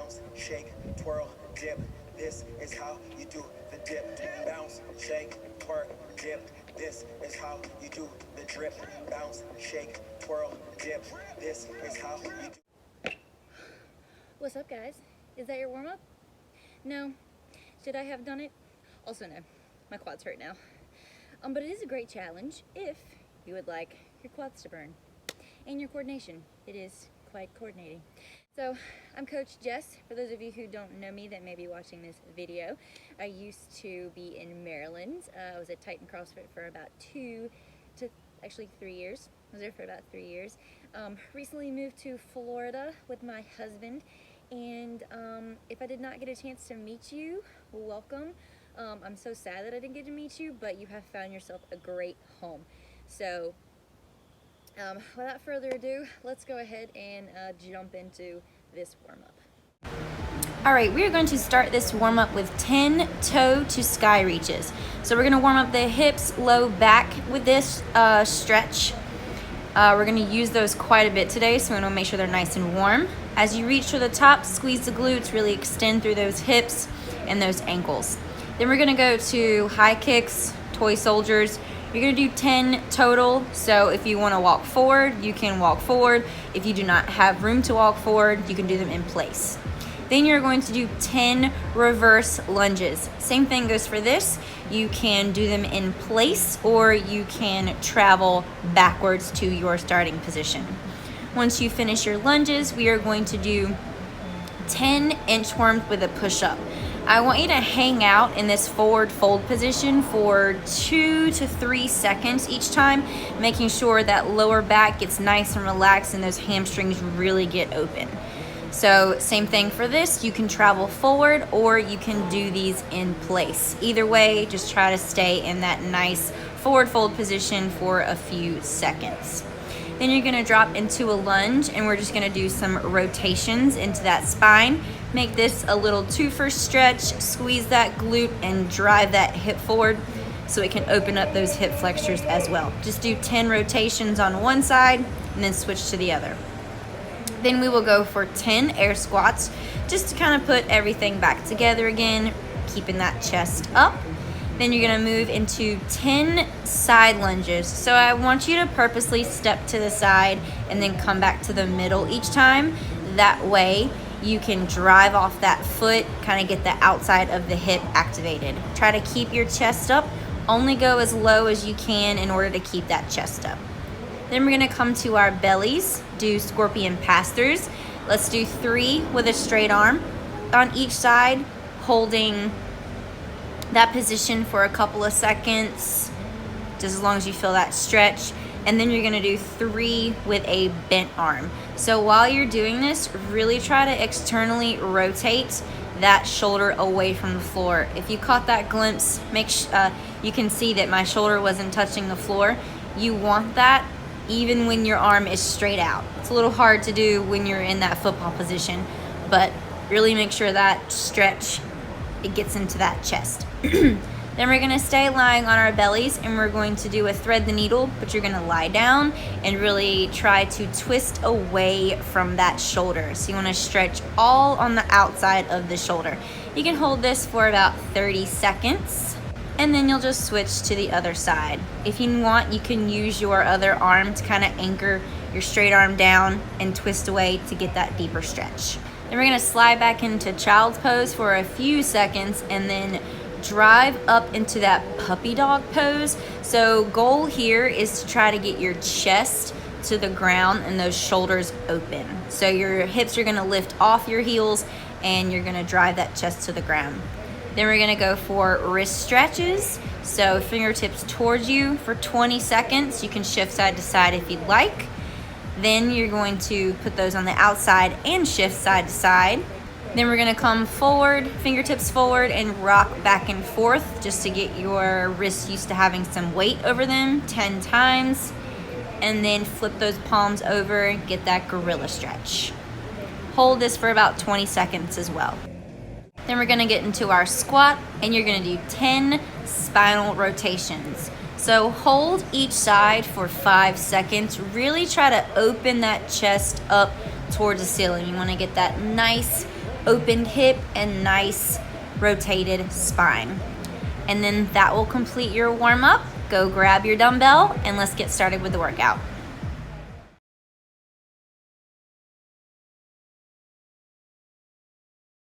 bounce, shake, twirl, dip. This is how you do the dip. Bounce, shake, twerk, dip. This is how you do the drip. Bounce, shake, twirl, dip. This is how you do. What's up, guys? Is that your warm-up? No? Should I have done it? Also no. My quads hurt now. But it is a great challenge if you would like your quads to burn. And your coordination. It is quite coordinating. So, I'm Coach Jess. For those of you who don't know me that may be watching this video, I used to be in Maryland. I was at Titan CrossFit for about 2 to actually 3 years. I was there for about 3 years. Recently moved to Florida with my husband. And if I did not get a chance to meet you, welcome. I'm so sad that I didn't get to meet you, but you have found yourself a great home. So, without further ado, let's go ahead and jump into this warm-up. Alright, we are going to start this warm-up with 10 toe to sky reaches. So we're going to warm up the hips, low back with this stretch. We're going to use those quite a bit today, so we're going to make sure they're nice and warm. As you reach to the top, squeeze the glutes, really extend through those hips and those ankles. Then we're going to go to high kicks, toy soldiers. You're going to do 10 total, so if you want to walk forward, you can walk forward. If you do not have room to walk forward, you can do them in place. Then you're going to do 10 reverse lunges. Same thing goes for this. You can do them in place or you can travel backwards to your starting position. Once you finish your lunges, we are going to do 10 inchworms with a push-up. I want you to hang out in this forward fold position for 2 to 3 seconds each time, making sure that lower back gets nice and relaxed and those hamstrings really get open. So same thing for this, you can travel forward or you can do these in place. Either way, just try to stay in that nice forward fold position for a few seconds. Then you're gonna drop into a lunge and we're just gonna do some rotations into that spine. Make this a little 2-first stretch, squeeze that glute and drive that hip forward so it can open up those hip flexors as well. Just do 10 rotations on one side and then switch to the other. Then we will go for 10 air squats just to kind of put everything back together again, keeping that chest up. Then you're gonna move into 10 side lunges. So I want you to purposely step to the side and then come back to the middle each time. That way you can drive off that foot, kind of get the outside of the hip activated. Try to keep your chest up. Only go as low as you can in order to keep that chest up. Then we're gonna come to our bellies, do scorpion pass-throughs. Let's do 3 with a straight arm on each side, holding that position for a couple of seconds, just as long as you feel that stretch. And then you're gonna do 3 with a bent arm. So while you're doing this, really try to externally rotate that shoulder away from the floor. If you caught that glimpse, you can see that my shoulder wasn't touching the floor. You want that even when your arm is straight out. It's a little hard to do when you're in that football position, but really make sure that stretch, it gets into that chest. Then we're gonna stay lying on our bellies and we're going to do a thread the needle, but you're gonna lie down and really try to twist away from that shoulder. So you wanna stretch all on the outside of the shoulder. You can hold this for about 30 seconds and then you'll just switch to the other side. If you want, you can use your other arm to kind of anchor your straight arm down and twist away to get that deeper stretch. Then we're gonna slide back into child's pose for a few seconds and then drive up into that puppy dog pose. So goal here is to try to get your chest to the ground and those shoulders open. So your hips are gonna lift off your heels and you're gonna drive that chest to the ground. Then we're gonna go for wrist stretches. So fingertips towards you for 20 seconds. You can shift side to side if you'd like. Then you're going to put those on the outside and shift side to side. Then we're gonna come forward, fingertips forward, and rock back and forth just to get your wrists used to having some weight over them 10 times. And then flip those palms over and get that gorilla stretch. Hold this for about 20 seconds as well. Then we're gonna get into our squat and you're gonna do 10 spinal rotations. So hold each side for 5 seconds. Really try to open that chest up towards the ceiling. You wanna get that nice opened hip and nice rotated spine. And then that will complete your warm-up. Go grab your dumbbell and let's get started with the workout.